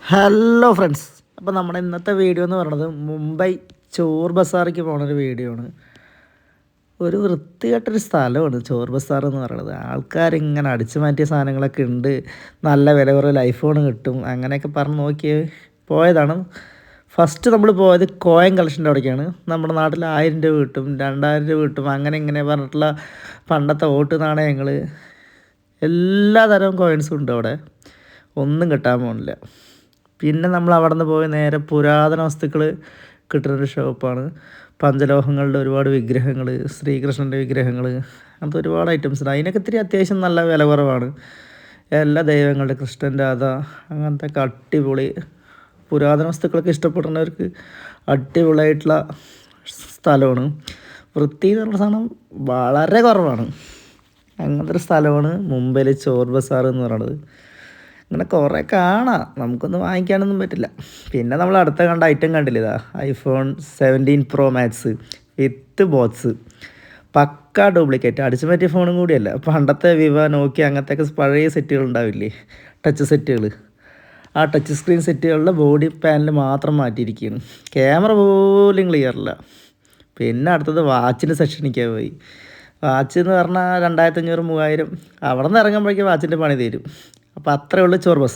Hello friends, അപ്പോൾ നമ്മുടെ ഇന്നത്തെ വീഡിയോ എന്ന് പറയുന്നത് മുംബൈ ചോർ ബസാറിലേക്ക് പോകുന്നൊരു വീഡിയോ ആണ്. ഒരു വൃത്തികെട്ടൊരു സ്ഥലമാണ് ചോർ ബസാർ എന്ന് പറയുന്നത്. ആൾക്കാരിങ്ങനെ അടിച്ചു മാറ്റിയ സാധനങ്ങളൊക്കെ ഉണ്ട്, നല്ല വില കുറവിൽ ഐഫോൺ കിട്ടും അങ്ങനെയൊക്കെ പറഞ്ഞ് നോക്കി പോയതാണ്. ഫസ്റ്റ് നമ്മൾ പോയത് കോയിൻ കളക്ഷൻ്റെ അവിടേക്കാണ്. നമ്മുടെ നാട്ടിൽ 1000 രൂപ കിട്ടും, 2000 രൂപ കിട്ടും, അങ്ങനെ ഇങ്ങനെ പറഞ്ഞിട്ടുള്ള പണ്ടത്തെ വോട്ട് നാണയങ്ങൾ, എല്ലാ തരം കോയിൻസും ഉണ്ട് അവിടെ. ഒന്നും കിട്ടാൻ പോകുന്നില്ല. പിന്നെ നമ്മൾ അവിടെ നിന്ന് പോയി നേരെ പുരാതന വസ്തുക്കൾ കിട്ടുന്നൊരു ഷോപ്പാണ്. പഞ്ചലോഹങ്ങളുടെ ഒരുപാട് വിഗ്രഹങ്ങൾ, ശ്രീകൃഷ്ണൻ്റെ വിഗ്രഹങ്ങൾ, അങ്ങനത്തെ ഒരുപാട് ഐറ്റംസ് ഉണ്ട്. അതിനൊക്കെ ഇത്തിരി അത്യാവശ്യം നല്ല വില കുറവാണ്. എല്ലാ ദൈവങ്ങളുടെ കൃഷ്ണൻ, രാധ, അങ്ങനത്തെ ഒക്കെ അടിപൊളി പുരാതന വസ്തുക്കളൊക്കെ ഇഷ്ടപ്പെടുന്നവർക്ക് അടിപൊളിയായിട്ടുള്ള സ്ഥലമാണ്. വൃത്തി എന്ന് പറഞ്ഞ സാധനം വളരെ കുറവാണ്. അങ്ങനത്തെ ഒരു സ്ഥലമാണ് മുംബൈയിലെ ചോർ ബസാർ എന്ന് പറയുന്നത്. ഇങ്ങനെ കുറേ കാണാം, നമുക്കൊന്നും വാങ്ങിക്കാനൊന്നും പറ്റില്ല. പിന്നെ നമ്മൾ അടുത്ത കണ്ട ഐറ്റം കണ്ടില്ല, ഇതാ iPhone 17 Pro Max വിത്ത് ബോക്സ്. പക്ക ഡ്യൂപ്ലിക്കേറ്റ്, അടിച്ചു പറ്റിയ ഫോണും കൂടിയല്ല. പണ്ടത്തെ വിവ, നോക്കിയ അങ്ങനത്തെ പഴയ സെറ്റുകൾ ഉണ്ടാവില്ലേ, ടച്ച് സെറ്റുകൾ, ആ ടച്ച് സ്ക്രീൻ സെറ്റുകളുടെ ബോഡി പാനൽ മാത്രം മാറ്റിയിരിക്കുകയാണ്. ക്യാമറ പോലും ക്ലിയറില്ല. പിന്നെ അടുത്തത് വാച്ചിൻ്റെ സെക്ഷനിലേക്ക് പോയി. വാച്ച് എന്ന് പറഞ്ഞാൽ 2500 3000, അവിടെ നിന്ന് ഇറങ്ങുമ്പോഴേക്കും വാച്ചിൻ്റെ പണി തീരും. അപ്പോൾ അത്രയേ ഉള്ളൂ ചോർ ബസ്.